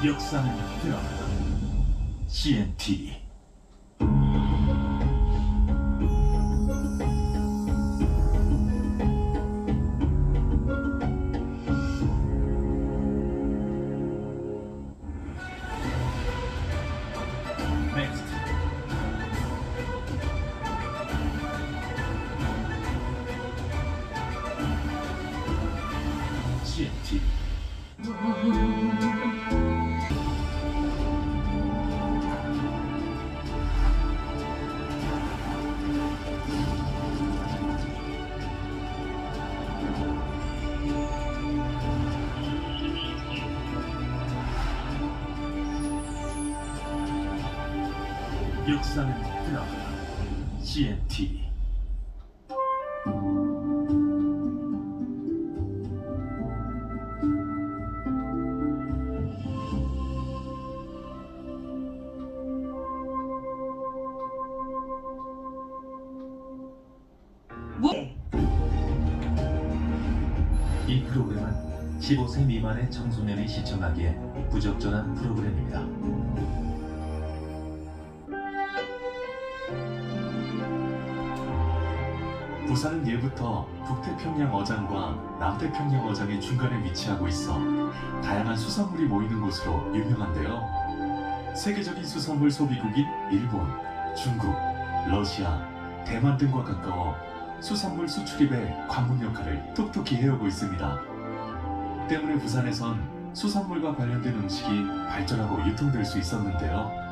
역사는 드라마 CNT. 넥스트. CNT. 역사는 드라마 CNT. 이 프로그램은 15세 미만의 청소년이 시청하기에 부적절한 프로그램입니다. 부산은 예부터 북태평양 어장과 남태평양 어장의 중간에 위치하고 있어 다양한 수산물이 모이는 곳으로 유명한데요. 세계적인 수산물 소비국인 일본, 중국, 러시아, 대만 등과 가까워 수산물 수출입의 관문 역할을 톡톡히 해오고 있습니다. 때문에 부산에선 수산물과 관련된 음식이 발전하고 유통될 수 있었는데요.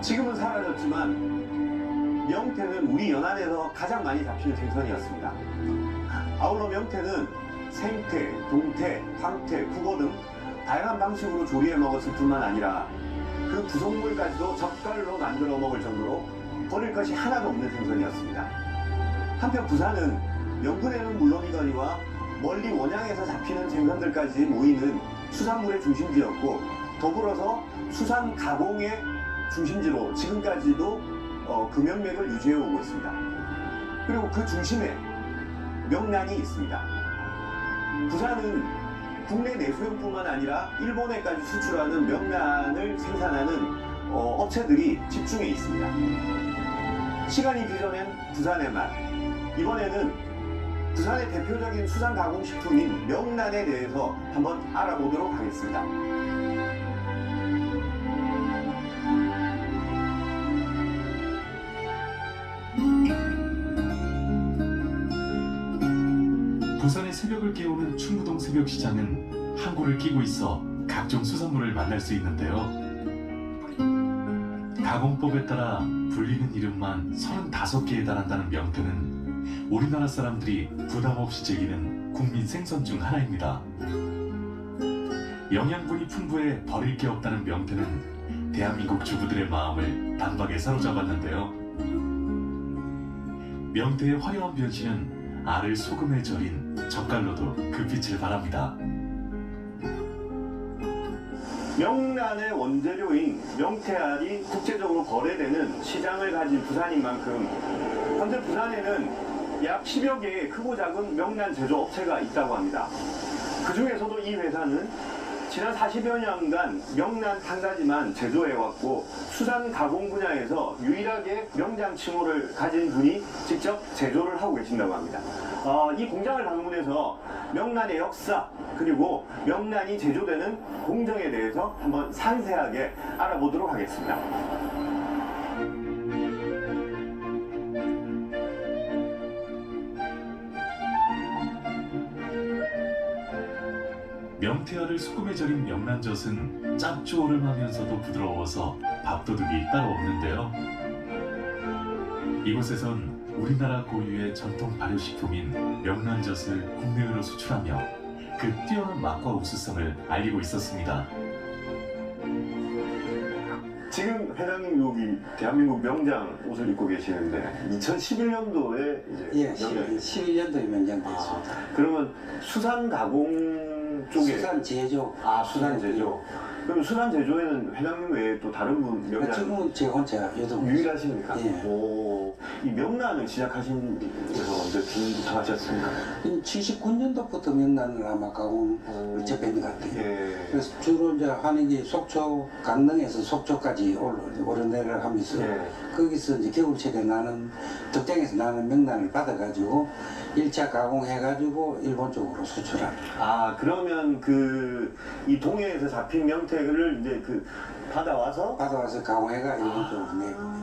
지금은 사라졌지만 명태는 우리 연안에서 가장 많이 잡히는 생선이었습니다. 아울러 명태는 생태, 동태, 황태, 국어 등 다양한 방식으로 조리해 먹었을 뿐만 아니라 그 부속물까지도 젓갈로 만들어 먹을 정도로 버릴 것이 하나도 없는 생선이었습니다. 한편 부산은 명분에는 물론이거니와 멀리 원양에서 잡히는 생선들까지 모이는 수산물의 중심지였고, 더불어서 수산 가공의 중심지로 지금까지도 그 명맥을 유지해 오고 있습니다. 그리고 그 중심에 명란이 있습니다. 부산은 국내 내수용뿐만 아니라 일본에까지 수출하는 명란을 생산하는 업체들이 집중해 있습니다. 시간이 빚어낸 부산의 맛. 이번에는 부산의 대표적인 수산 가공식품인 명란에 대해서 한번 알아보도록 하겠습니다. 부산의 새벽을 깨우는 충무동 새벽시장은 항구를 끼고 있어 각종 수산물을 만날 수 있는데요. 가공법에 따라 불리는 이름만 35개에 달한다는 명태는 우리나라 사람들이 부담 없이 즐기는 국민 생선 중 하나입니다. 영양분이 풍부해 버릴 게 없다는 명태는 대한민국 주부들의 마음을 단박에 사로잡았는데요. 명태의 화려한 변신은 알을 소금에 절인 젓갈로도 그 빛을 발합니다. 명란의 원재료인 명태알이 국제적으로 거래되는 시장을 가진 부산인 만큼 현재 부산에는 약 10여 개의 크고 작은 명란 제조 업체가 있다고 합니다. 그 중에서도 이 회사는 지난 40여 년간 명란 한 가지만 제조해왔고, 수산 가공 분야에서 유일하게 명장 칭호를 가진 분이 직접 제조를 하고 계신다고 합니다. 이 공장을 방문해서 명란의 역사, 그리고 명란이 제조되는 공정에 대해서 한번 상세하게 알아보도록 하겠습니다. 명태알을 소금에 절인 명란젓은 짭조름하면서도 부드러워서 밥도둑이 따로 없는데요. 이곳에선 우리나라 고유의 전통 발효식품인 명란젓을 국내외로 수출하며 그 뛰어난 맛과 옥수성을 알리고 있었습니다. 지금 회장님 여기 대한민국 명장 옷을 입고 계시는데 2011년도에 이제 예, 명장이 11년도에 명장됐습니다. 그러면 수산 가공 쪽에 수산 제조. 수산 제조. 그럼 수산 제조에는 회장님 외에 또 다른 분 명란 지금은 제 혼자 요즘 유일하십니까? 예. 오, 이 명란을 시작하신 데서 언제쯤부터 하셨습니까? 79년도부터 명란을 아마 가공을 접했는 것 같아요. 예. 그래서 주로 이제 하는 게 속초, 강릉에서 속초까지 오르내리를 하면서 예. 거기서 이제 겨울철에 나는 덕장에서 나는 명란을 받아가지고 1차 가공해가지고 일본 쪽으로 수출하는. 아, 그러면 이 동해에서 잡힌 명태를 이제 받아와서 받아와서 가공해가 일본 쪽으로 내고.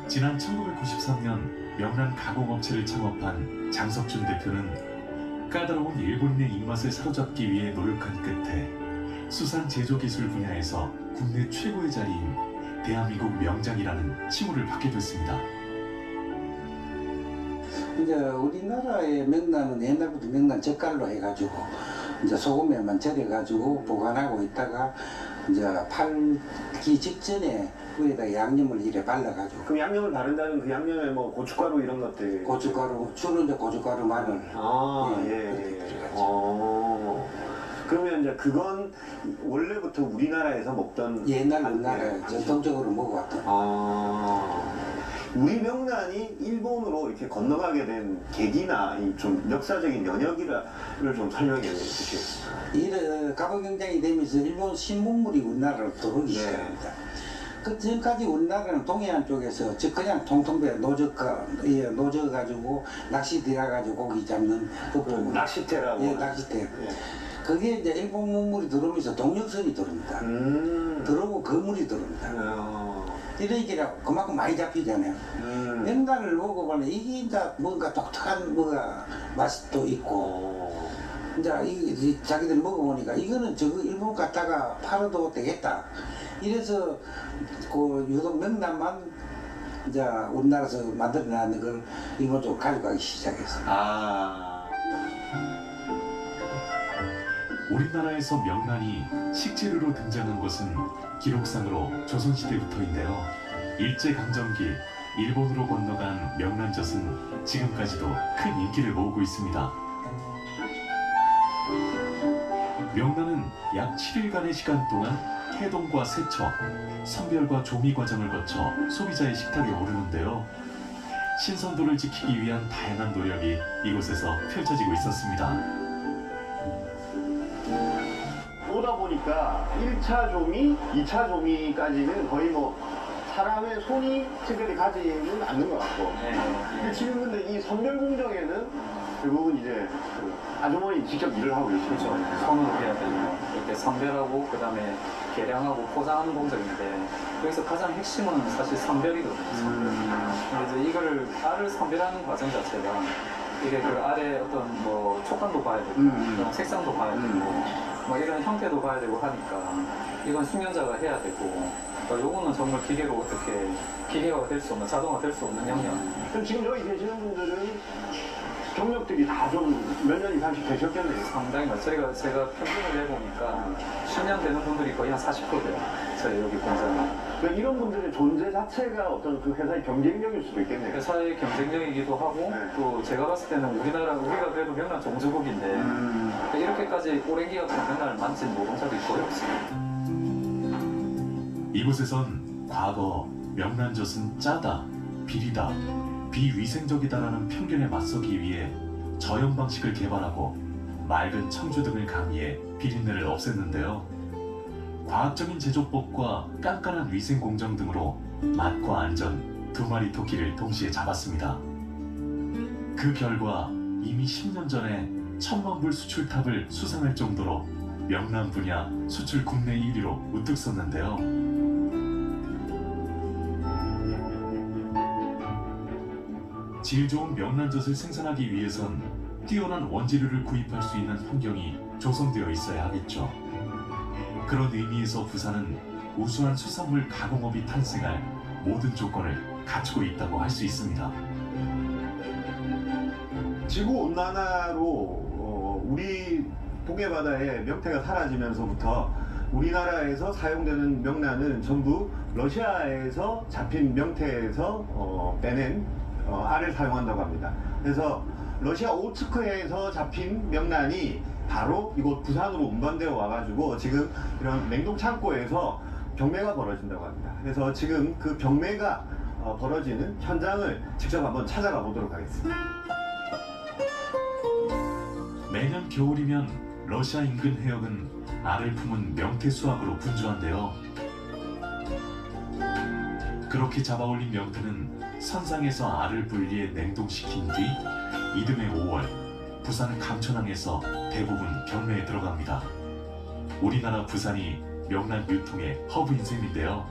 지난 1993년 명란 가공업체를 창업한 장석준 대표는 까다로운 일본인의 입맛을 사로잡기 위해 노력한 끝에 수산 제조 기술 분야에서 국내 최고의 자리인 대한민국 명장이라는 칭호를 받게 됐습니다. 이제 우리나라의 명란은 옛날부터 명란 젓갈로 해가지고 이제 소금에만 절여가지고 보관하고 있다가 이제 팔기 직전에 위에다 양념을 이래 발라가지고 그럼 양념을 바른다는 그 양념에 뭐 고춧가루 이런 것들 고춧가루 주로 이제 고춧가루 마늘 아, 예, 예, 그렇게 예. 들어가죠. 그러면 이제 그건 원래부터 우리나라에서 먹던 옛날 예. 우리나라에 전통적으로 먹어왔던 우리 명란이 일본으로 이렇게 건너가게 된 계기나 이 좀 역사적인 연역을 좀 설명해 주시겠어요? 이 가보경장이 되면서 일본 신문물이 우리나라로 들어오기 네. 시작합니다. 그 전까지 우리나라는 동해안 쪽에서 그냥 통통배 노져가지고 낚시 들어가가지고 고기 잡는 그 낚시대라고. 예, 낚시대. 예. 그게 이제 일본 문물이 들어오면서 동력선이 들어옵니다. 들어오고 거물이 들어옵니다. 이러기라 그만큼 많이 잡히잖아요. 명란을 먹어보면 이게 이제 뭔가 독특한 뭐가 맛도 있고 이제 자기들이 먹어보니까 이거는 저거 일본 갔다가 팔아도 되겠다. 이래서 그 유독 명란만 이제 우리나라에서 만들어놨는 걸 일본 쪽으로 가져가기 시작했어요. 우리나라에서 명란이 식재료로 등장한 것은 기록상으로 조선시대부터인데요. 일제강점기 일본으로 건너간 명란젓은 지금까지도 큰 인기를 모으고 있습니다. 명란은 약 7일간의 시간 동안 해동과 세척, 선별과 조미 과정을 거쳐 소비자의 식탁에 오르는데요. 신선도를 지키기 위한 다양한 노력이 이곳에서 펼쳐지고 있었습니다. 오다 보니까 1차 조미, 2차 조미까지는 거의 뭐 사람의 손이 특별히 가지는 않는 것 같고 근데 지금 근데 이 선별 공정에는 대부분 이제 아주머니 직접 일을 하고 계시죠. 그렇죠. 손으로 해야 되고 이렇게 선별하고 그다음에 계량하고 포장하는 공정인데 여기서 가장 핵심은 사실 선별이거든요. 선별. 근데 이제 이걸 알을 선별하는 과정 자체가 이게 그 알의 어떤 뭐 촉감도 봐야 되고 그다음 색상도 봐야 되고 뭐 이런 형태도 봐야 되고 하니까 이건 숙련자가 해야 되고 요거는 정말 기계로 어떻게 기계화가 될 수 없는 자동화 될 수 없는 영역. 그럼 지금 여기 계시는 분들은 경력들이 다 좀 몇 년 이상씩 되셨겠네요. 상당히 많아요. 제가 평균을 내보니까 10년 되는 분들이 거의 한 40% 돼요. 저희 여기 공장에. 그러니까 이런 분들의 존재 자체가 어떤 그 회사의 경쟁력일 수도 있겠네요. 회사의 경쟁력이기도 하고 네. 또 제가 봤을 때는 우리가 그래도 명란 종주국인데 이렇게까지 꼬랭이가 명란을 만진 노동자들이 거의 없습니다. 이곳에선 과거 명란젓은 짜다, 비리다, 비위생적이다라는 편견에 맞서기 위해 저염 방식을 개발하고 맑은 청주 등을 가미해 비린내를 없앴는데요. 과학적인 제조법과 깐깐한 위생 공정 등으로 맛과 안전 두 마리 토끼를 동시에 잡았습니다. 그 결과 이미 10년 전에 1000만 불 수출탑을 수상할 정도로 명란 분야 수출 국내 1위로 우뚝 섰는데요. 질 좋은 명란젓을 생산하기 위해선 뛰어난 원재료를 구입할 수 있는 환경이 조성되어 있어야 하겠죠. 그런 의미에서 부산은 우수한 수산물 가공업이 탄생할 모든 조건을 갖추고 있다고 할 수 있습니다. 지구 온난화로 우리 동해 바다의 명태가 사라지면서부터 우리나라에서 사용되는 명란은 전부 러시아에서 잡힌 명태에서 빼낸 알을 사용한다고 합니다. 그래서 러시아 오츠크에서 잡힌 명란이 바로 이곳 부산으로 운반되어 와가지고 지금 이런 냉동 창고에서 경매가 벌어진다고 합니다. 그래서 지금 그 경매가 벌어지는 현장을 직접 한번 찾아가 보도록 하겠습니다. 매년 겨울이면 러시아 인근 해역은 알을 품은 명태 수확으로 분주한데요. 그렇게 잡아올린 명태는 선상에서 알을 분리해 냉동시킨 뒤 이듬해 5월 부산 감천항에서 대부분 경매에 들어갑니다. 우리나라 부산이 명란 유통의 허브인 셈인데요.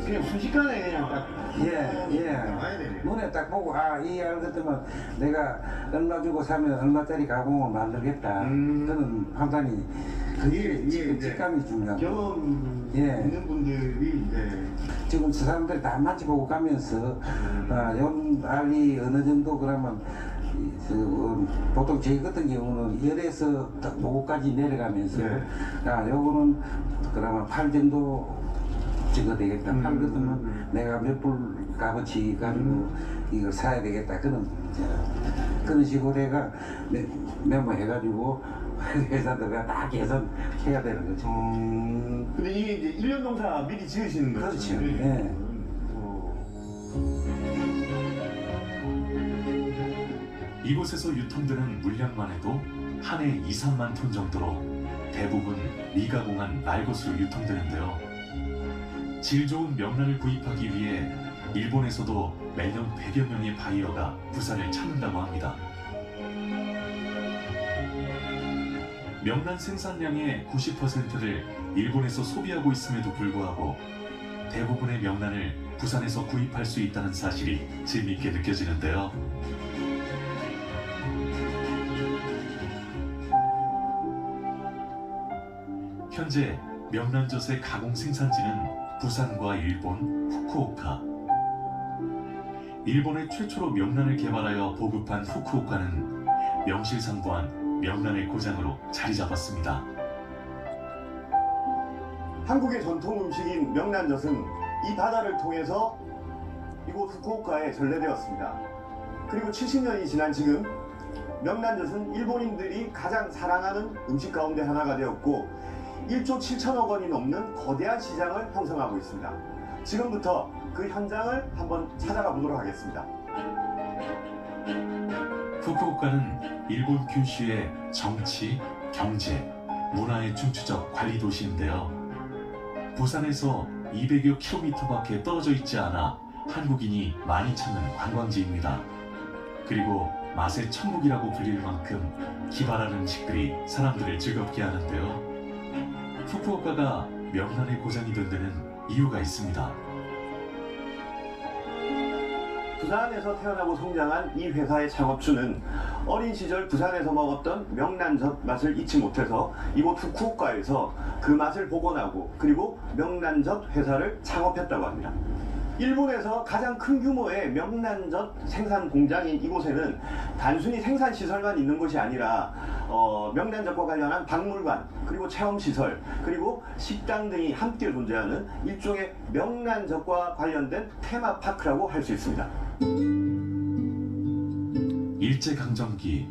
그냥 순식간에 그냥 딱 나와야 되네요. 눈에 딱 보고 이 알 같으면 내가 얼마 주고 사면 얼마짜리 가공을 만들겠다. 그런 판단이 그게 이게 직감이 중요한 거예요. 경험 예. 있는 분들이 지금 저 사람들 다 만져보고 가면서 연 알이 어느 정도 그러면 보통 저희 같은 경우는 열에서 5까지 내려가면서 요거는 그러면 8 정도 찍어 되겠다. 8 같으면 내가 몇 불 값어치 가지고 이걸 사야 되겠다. 그런 식으로 내가 메모해가지고 회사들과 다 계산해야 되는 거죠. 근데 이게 이제 1년 농사 미리 지으시는 거죠? 그렇죠. 네. 이곳에서 유통되는 물량만 해도 한 해 2, 3만 톤 정도로 대부분 미가공한 날것으로 유통되는데요. 질 좋은 명란을 구입하기 위해 일본에서도 매년 100여 명의 바이어가 부산을 찾는다고 합니다. 명란 생산량의 90%를 일본에서 소비하고 있음에도 불구하고 대부분의 명란을 부산에서 구입할 수 있다는 사실이 재미있게 느껴지는데요. 현재 명란젓의 가공 생산지는 부산과 일본, 후쿠오카. 일본의 최초로 명란을 개발하여 보급한 후쿠오카는 명실상부한 명란의 고장으로 자리 잡았습니다. 한국의 전통 음식인 명란젓은 이 바다를 통해서 이곳 후쿠오카에 전래되었습니다. 그리고 70년이 지난 지금 명란젓은 일본인들이 가장 사랑하는 음식 가운데 하나가 되었고 1조 7천억 원이 넘는 거대한 시장을 형성하고 있습니다. 지금부터 그 현장을 한번 찾아가 보도록 하겠습니다. 후쿠오카는 일본 규슈의 정치, 경제, 문화의 중추적 관리 도시인데요. 부산에서 200여 킬로미터밖에 떨어져 있지 않아 한국인이 많이 찾는 관광지입니다. 그리고 맛의 천국이라고 불릴 만큼 기발한 음식들이 사람들을 즐겁게 하는데요. 후쿠오카가 명란의 고장이 된 데는 이유가 있습니다. 부산에서 태어나고 성장한 이 회사의 창업주는 어린 시절 부산에서 먹었던 명란젓 맛을 잊지 못해서 이곳 후쿠오카에서 그 맛을 복원하고 그리고 명란젓 회사를 창업했다고 합니다. 일본에서 가장 큰 규모의 명란젓 생산 공장인 이곳에는 단순히 생산 시설만 있는 곳이 아니라 명란젓과 관련한 박물관, 그리고 체험시설, 그리고 식당 등이 함께 존재하는 일종의 명란젓과 관련된 테마파크라고 할 수 있습니다. 일제강점기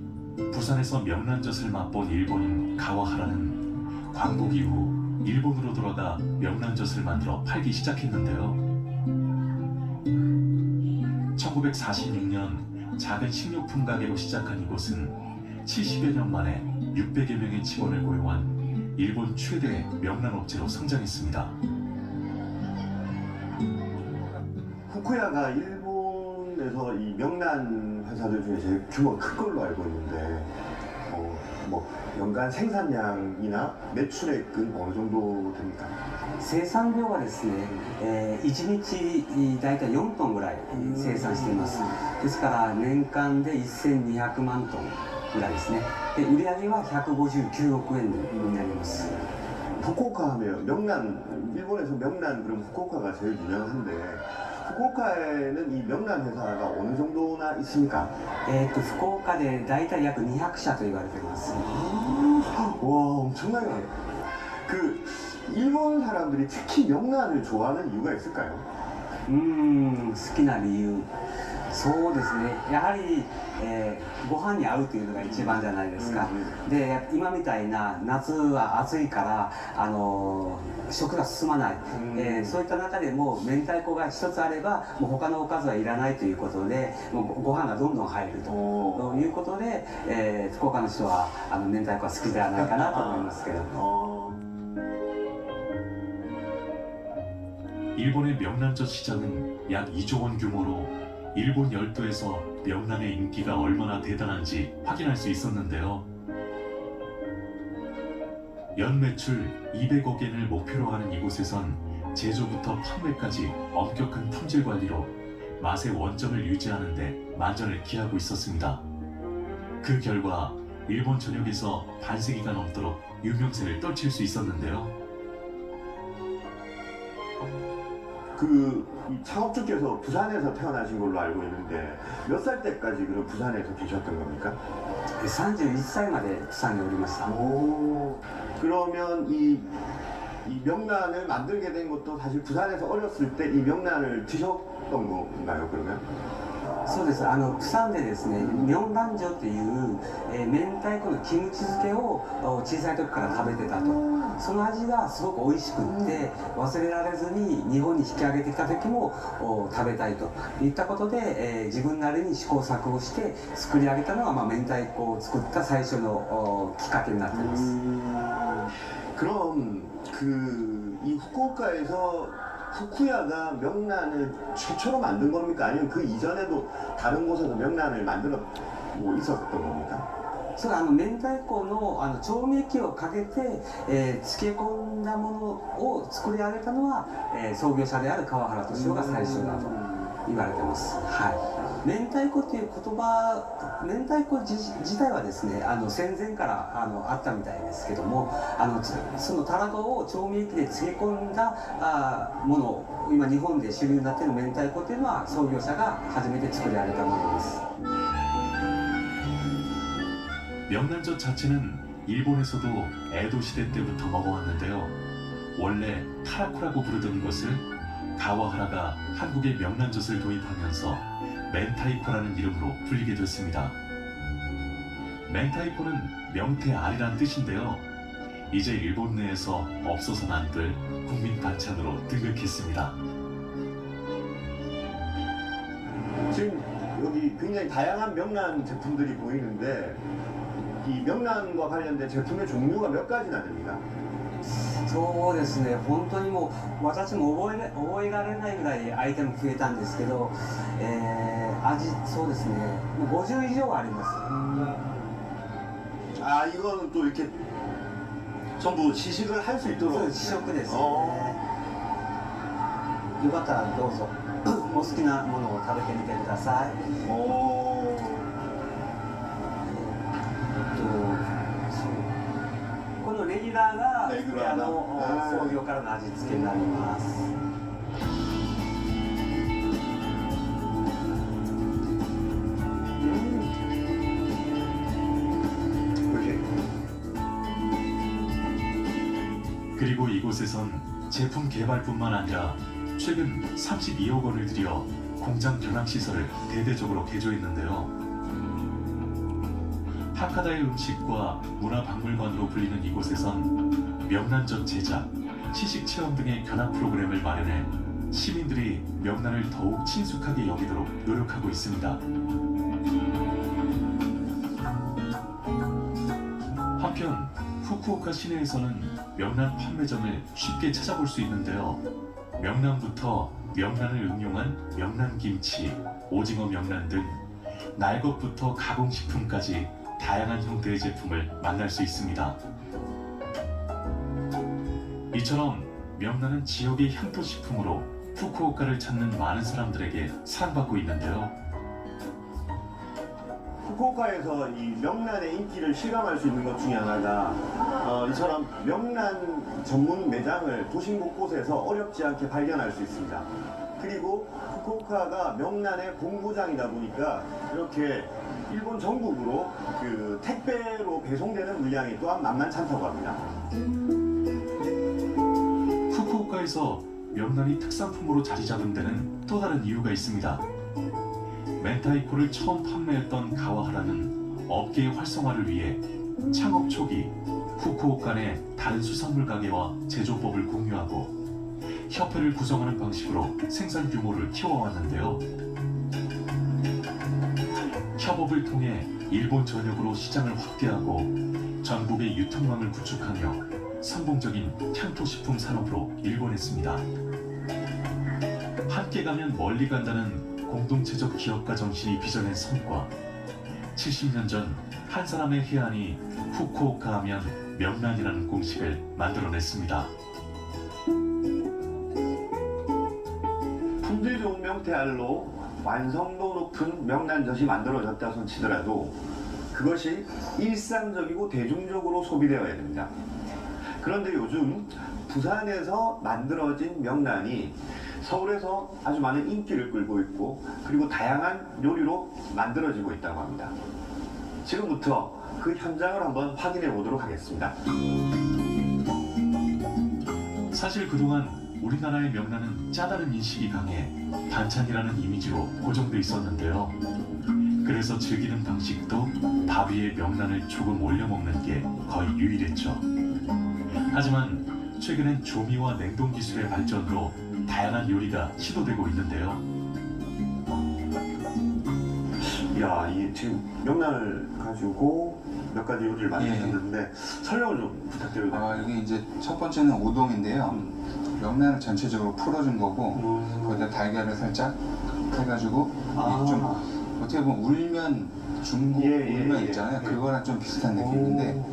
부산에서 명란젓을 맛본 일본인 가와하라는 광복 이후 일본으로 돌아가 명란젓을 만들어 팔기 시작했는데요. 1946년 작은 식료품 가게로 시작한 이곳은 70여 년 만에 600여 명의 직원을 고용한 일본 최대 명란 업체로 성장했습니다. 후쿠야가 일본에서 이 명란 회사들 중에 제일 규모가 큰 걸로 알고 있는데 뭐 연간 생산량이나 매출액은 어느 정도 됩니까? 生産量はですね、1日だいたい4トンぐらい生産しています。ですから年間で1200万トンぐらいですね。で売上は159億円になります。 후쿠오카 하면 명란, 일본에서 명란 그럼 후쿠오카가 제일 유명한데 후쿠오카에는 이 명란 회사가 어느 정도나 있습니까? 福岡でだいたい約200社と言われています。 와 엄청나게 그 일본 사람들이 특히 명란을 좋아하는 이유가 있을까요? 好きな理由。そうですね、やはり、ご飯に合うというのが一番じゃないですか、で今みたいな夏は暑いから食が進まない、そういった中でも明太子が一つあればもう他のおかずはいらないということでもうご飯がどんどん入るということで、福岡の人は明太子は好きではないかなと思いますけど。 일본의 명란젓 시장은 약 2조 원 규모로 일본 열도에서 명란의 인기가 얼마나 대단한지 확인할 수 있었는데요. 연 매출 200억 엔을 목표로 하는 이곳에선 제조부터 판매까지 엄격한 품질 관리로 맛의 원점을 유지하는 데 만전을 기하고 있었습니다. 그 결과 일본 전역에서 반세기가 넘도록 유명세를 떨칠 수 있었는데요. 이 창업주께서 부산에서 태어나신 걸로 알고 있는데 몇 살 때까지 그럼 부산에서 계셨던 겁니까? 31歳まで釜山におりました。 오, 그러면 이 명란을 만들게 된 것도 사실 부산에서 어렸을 때 이 명란을 드셨던 건가요, 그러면? そうです。釜山でですね、明蘭城という、明太子のキムチ漬けを小さい時から食べてたと。その味がすごく美味しくって忘れられずに日本に引き上げてきた時も食べたいといったことで、自分なりに試行錯誤して作り上げたのが、明太子を作った最初のきっかけになっています。 그럼 이 후쿠오카에서 후쿠야가 명란을 최초로 만든 겁니까? 아니면 그 이전에도 다른 곳에서 명란을 만들어 있었던 겁니까? それ明太子の調味液をかけて、漬け込んだものを作り上げたのは、創業者である川原敏夫が最初だと言われてます。はい。明太子という言葉、明太子自体はですね、戦前からあったみたいですけども、そのたらこを調味液で漬け込んだもの、今日本で主流になっている明太子というのは創業者が初めて作り上げたものです。 명란젓 자체는 일본에서도 에도 시대 때부터 먹어왔는데요. 원래 타라코라고 부르던 것을 가와하라가 한국에 명란젓을 도입하면서 멘타이코라는 이름으로 불리게 됐습니다. 멘타이코는 명태알이란 뜻인데요. 이제 일본 내에서 없어서는 안 될 국민 반찬으로 등극했습니다. 지금 여기 굉장히 다양한 명란 제품들이 보이는데 이 명란과 관련된 제품의 종류가 몇 가지나 됩니까? そうですね、本当にもう私も覚えられないぐらいアイテム増えたんですけど、味そうですね、もう50以上あります。 아, 이거는 또 이렇게 전부 시식을 할 수 そう 있도록 試食ですね。よかったらどうぞお好きなものを食べてみてください。 오. このレギュラーがレギュラーだ創業からの味付けになります。 그리고 이곳에선 제품 개발뿐만 아니라 최근 32억 원을 들여 공장 변환 시설을 대대적으로 개조했는데요. 하카다의 음식과 문화박물관으로 불리는 이곳에선 명란젓 제작, 시식 체험 등의 견학 프로그램을 마련해 시민들이 명란을 더욱 친숙하게 여기도록 노력하고 있습니다. 한편 후쿠오카 시내에서는 명란 판매점을 쉽게 찾아볼 수 있는데요. 명란부터 명란을 응용한 명란김치, 오징어 명란 등 날것부터 가공식품까지 다양한 형태의 제품을 만날 수 있습니다. 이처럼 명란은 지역의 향토식품으로 후쿠오카를 찾는 많은 사람들에게 사랑받고 있는데요. 후쿠오카에서 이 명란의 인기를 실감할 수 있는 것 중에 하나가 이처럼 명란 전문 매장을 도심 곳곳에서 어렵지 않게 발견할 수 있습니다. 그리고 후쿠오카가 명란의 공구장이다 보니까 이렇게 일본 전국으로 그 택배로 배송되는 물량이 또한 만만찮다고 합니다. 후쿠오카에서 명란이 특산품으로 자리 잡은 데는 또 다른 이유가 있습니다. 멘타이코를 처음 판매했던 가와하라는 업계의 활성화를 위해 창업 초기 후쿠오카 내 다른 수산물 가게와 제조법을 공유하고 협회를 구성하는 방식으로 생산 규모를 키워왔는데요. 협업을 통해 일본 전역으로 시장을 확대하고 전국의 유통망을 구축하며 성공적인 향토식품 산업으로 일궈냈습니다. 함께 가면 멀리 간다는 공동체적 기업가 정신이 빚어낸 성과. 70년 전 한 사람의 해안이 후쿠오카 하면 명란이라는 공식을 만들어냈습니다. 품질 좋은 명태알로 완성도 높은 명란젓이 만들어졌다 손 치더라도 그것이 일상적이고 대중적으로 소비되어야 됩니다. 그런데 요즘 부산에서 만들어진 명란이 서울에서 아주 많은 인기를 끌고 있고 그리고 다양한 요리로 만들어지고 있다고 합니다. 지금부터 그 현장을 한번 확인해 보도록 하겠습니다. 사실 그동안 우리나라의 명란은 짜다는 인식이 강해 반찬이라는 이미지로 고정돼 있었는데요. 그래서 즐기는 방식도 밥 위에 명란을 조금 올려 먹는 게 거의 유일했죠. 하지만 최근엔 조미와 냉동 기술의 발전으로 다양한 요리가 시도되고 있는데요. 야, 이 지금 명란을 가지고 몇 가지 요리를 만드셨는데 설명을 좀 부탁드려도 될까요? 이게 이제 첫 번째는 우동인데요. 명란을 전체적으로 풀어준 거고 거기다 달걀을 살짝 해가지고 이게 좀 어떻게 보면 울면 중국 울면 있잖아요. 그거랑 좀 비슷한 느낌인데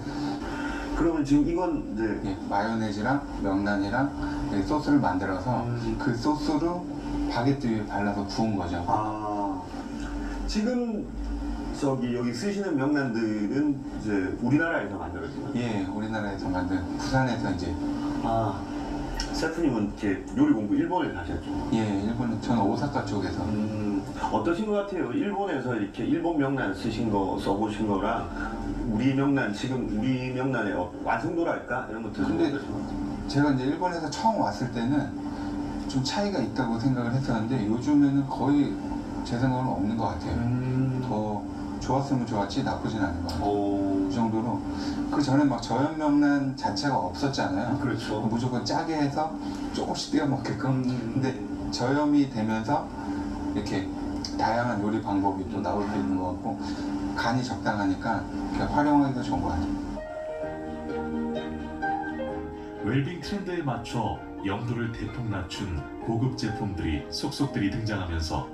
그러면 지금 이건 이제 마요네즈랑 명란이랑 이렇게 소스를 만들어서 그 소스로 바게트 위에 발라서 구운 거죠. 지금 여기 쓰시는 명란들은 이제 우리나라에서 만들어진 거죠? 예, 우리나라에서 만든 부산에서 이제 셰프님은 이렇게 요리 공부 일본에 가셨죠? 예, 일본 저는 오사카 쪽에서 어떠신 것 같아요? 일본에서 이렇게 일본 명란 쓰신 거 써보신 거랑 우리 명란 지금 우리 명란의 완성도랄까 이런 것들 좀 근데 어떠신 것 같아요? 제가 이제 일본에서 처음 왔을 때는 좀 차이가 있다고 생각을 했었는데 요즘에는 거의 제 생각은 없는 것 같아요. 더 좋았으면 좋았지 나쁘진 않은 것 같아요. 그 정도로 그 전에 막 저염 명란 자체가 없었잖아요. 그렇죠. 무조건 짜게 해서 조금씩 띄워 먹게끔. 근데 저염이 되면서 이렇게 다양한 요리 방법이 또 나올 수 있는 것 같고 간이 적당하니까 이렇게 활용하기가 좋은 것 같아요. 웰빙 트렌드에 맞춰 염도를 대폭 낮춘 고급 제품들이 속속들이 등장하면서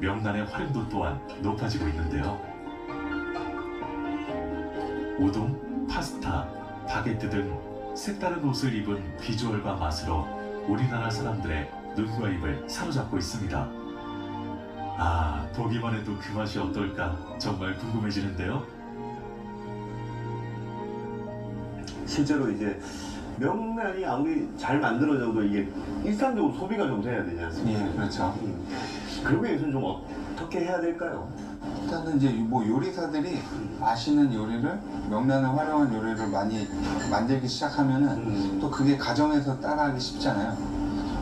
명란의 활용도 또한 높아지고 있는데요. 우동, 파스타, 바게트 등 색다른 옷을 입은 비주얼과 맛으로 우리나라 사람들의 눈과 입을 사로잡고 있습니다. 보기만 해도 그 맛이 어떨까 정말 궁금해지는데요. 실제로 이제 명란이 아무리 잘 만들어져도 이게 일상적으로 소비가 좀 돼야 되지 않습니까? 예, 그렇죠. 그러기 위해서는 좀 어떻게 해야 될까요? 일단은 이제 뭐 요리사들이 맛있는 요리를 명란을 활용한 요리를 많이 만들기 시작하면은 또 그게 가정에서 따라하기 쉽잖아요.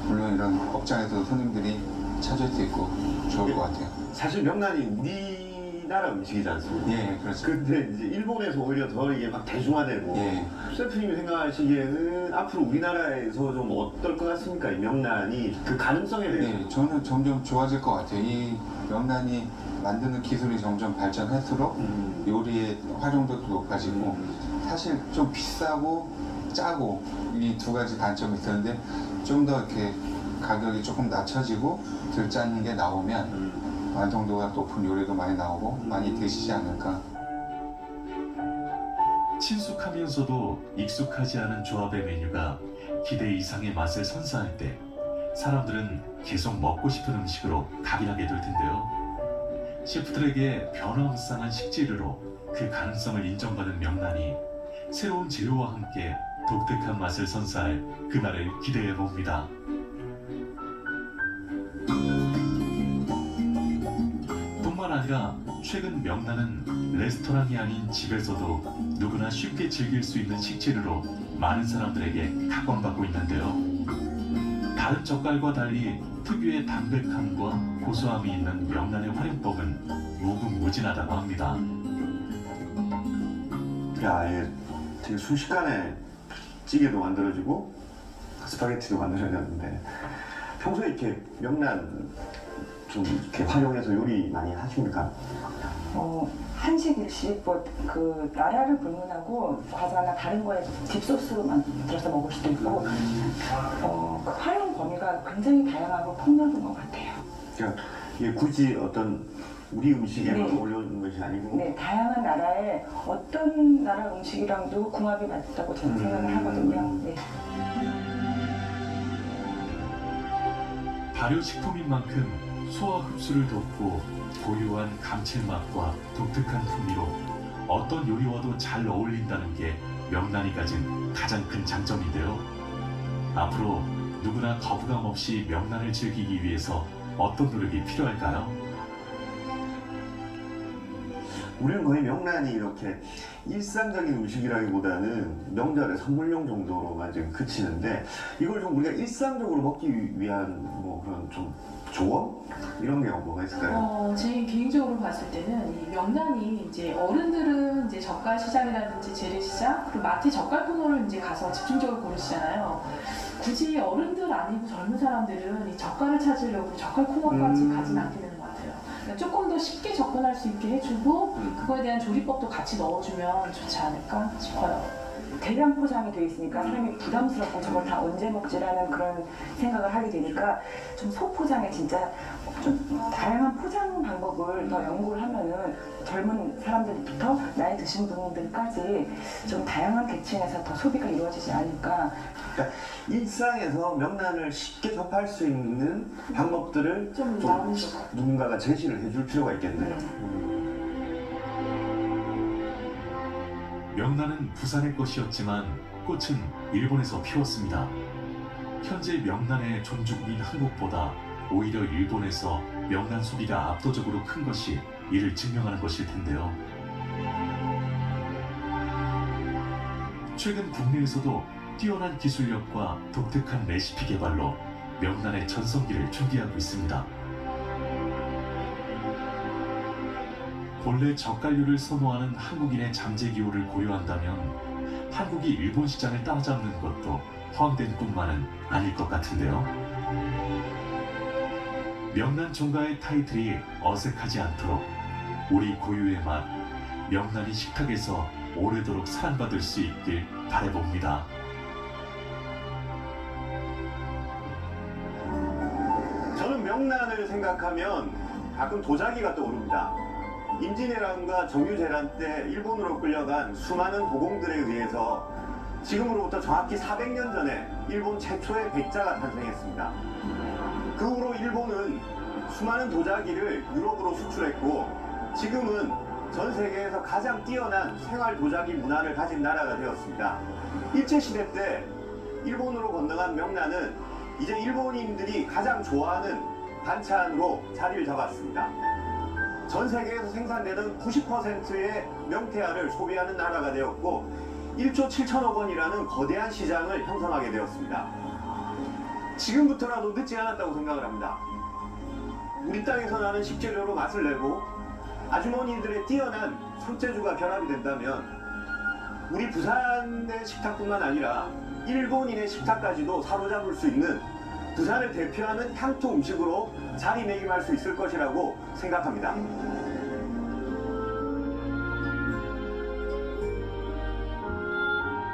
물론 이런 업장에서도 손님들이 찾을 수 있고 좋을 것 같아요. 사실 명란이 우리나라 음식이지 않습니까? 예, 그렇죠. 근데 이제 일본에서 오히려 더 이게 막 대중화되고 예. 셰프님이 생각하시기에는 앞으로 우리나라에서 좀 어떨 것 같습니까? 이 명란이 그 가능성에 대해서 네, 저는 점점 좋아질 것 같아요. 이 명란이 만드는 기술이 점점 발전할수록 요리의 활용도도 높아지고 사실 좀 비싸고 짜고 이 두 가지 단점이 있었는데 좀 더 이렇게 가격이 조금 낮춰지고 덜 짠 게 나오면 완성도가 높은 요리도 많이 나오고 많이 드시지 않을까. 친숙하면서도 익숙하지 않은 조합의 메뉴가 기대 이상의 맛을 선사할 때 사람들은 계속 먹고 싶은 음식으로 각인하게 될 텐데요. 셰프들에게 변화무쌍한 식재료로 그 가능성을 인정받은 명란이 새로운 재료와 함께 독특한 맛을 선사할 그날을 기대해 봅니다. 뿐만 아니라 최근 명란은 레스토랑이 아닌 집에서도 누구나 쉽게 즐길 수 있는 식재료로 많은 사람들에게 각광받고 있는데요. 다른 젓갈과 달리 특유의 담백함과 고소함이 있는 명란의 활용법은 무궁무진하다고 합니다. 야, 이게 되게 순식간에 찌개도 만들어지고 스파게티도 만들어졌는데 평소에 이렇게 명란 좀 이렇게 활용해서 요리 많이 하십니까? 한식, 일식, 그 나라를 불문하고 과자나 다른 거에 딥소스로 만들어서 먹을 수도 있고 그 활용 범위가 굉장히 다양하고 폭넓은 것 같아요. 그러니까 이게 굳이 어떤 우리 음식에만 네. 어울리는 것이 아니고 네, 다양한 나라의 어떤 나라 음식이랑도 궁합이 맞다고 저는 생각을 하거든요. 네. 발효식품인 만큼 소화 흡수를 돕고 고유한 감칠맛과 독특한 풍미로 어떤 요리와도 잘 어울린다는 게 명란이 가진 가장 큰 장점인데요. 앞으로 누구나 거부감 없이 명란을 즐기기 위해서 어떤 노력이 필요할까요? 우리는 거의 명란이 이렇게 일상적인 음식이라기보다는 명절에 선물용 정도로만 지금 그치는데 이걸 좀 우리가 일상적으로 먹기 위한 뭐 그런 좀 조언? 이런 게 뭐가 있을까요? 제 개인적으로 봤을 때는 이 명란이 이제 어른들은 이제 젓갈 시장이라든지 재래시장 그리고 마트 젓갈 코너를 이제 가서 집중적으로 고르시잖아요. 굳이 어른들 아니고 젊은 사람들은 이 젓갈을 찾으려고 젓갈 코너까지 가진 않게 되는 것 같아요. 그러니까 조금 더 쉽게 접근할 수 있게 해주고 그거에 대한 조리법도 같이 넣어주면 좋지 않을까 싶어요. 대량 포장이 돼 있으니까 사람이 부담스럽고 저걸 다 언제 먹지라는 그런 생각을 하게 되니까 좀 소포장에 진짜 좀 다양한 포장 방법을 더 연구를 하면은 젊은 사람들부터 나이 드신 분들까지 좀 다양한 계층에서 더 소비가 이루어지지 않을까. 그러니까 일상에서 명란을 쉽게 접할 수 있는 방법들을 좀 좀 나오는 것 같아요. 누군가가 제시를 해줄 필요가 있겠네요. 명란은 부산의 것이었지만 꽃은 일본에서 피웠습니다. 현재 명란의 존중인 한국보다 오히려 일본에서 명란 소비가 압도적으로 큰 것이 이를 증명하는 것일 텐데요. 최근 국내에서도 뛰어난 기술력과 독특한 레시피 개발로 명란의 전성기를 준비하고 있습니다. 본래 젓갈류를 선호하는 한국인의 잠재 기호를 고려한다면 한국이 일본 시장을 따라잡는 것도 허황된 꿈만은 아닐 것 같은데요. 명란 종가의 타이틀이 어색하지 않도록 우리 고유의 맛, 명란이 식탁에서 오래도록 사랑받을 수 있길 바라봅니다. 저는 명란을 생각하면 가끔 도자기가 떠오릅니다. 임진왜란과 정유재란 때 일본으로 끌려간 수많은 도공들에 의해서 지금으로부터 정확히 400년 전에 일본 최초의 백자가 탄생했습니다. 그 후로 일본은 수많은 도자기를 유럽으로 수출했고 지금은 전 세계에서 가장 뛰어난 생활 도자기 문화를 가진 나라가 되었습니다. 일제시대 때 일본으로 건너간 명란은 이제 일본인들이 가장 좋아하는 반찬으로 자리를 잡았습니다. 전 세계에서 생산되는 90%의 명태알을 소비하는 나라가 되었고 1조 7천억 원이라는 거대한 시장을 형성하게 되었습니다. 지금부터라도 늦지 않았다고 생각을 합니다. 우리 땅에서 나는 식재료로 맛을 내고 아주머니들의 뛰어난 손재주가 결합이 된다면 우리 부산의 식탁뿐만 아니라 일본인의 식탁까지도 사로잡을 수 있는 부산을 대표하는 향토 음식으로 자리매김할 수 있을 것이라고 생각합니다.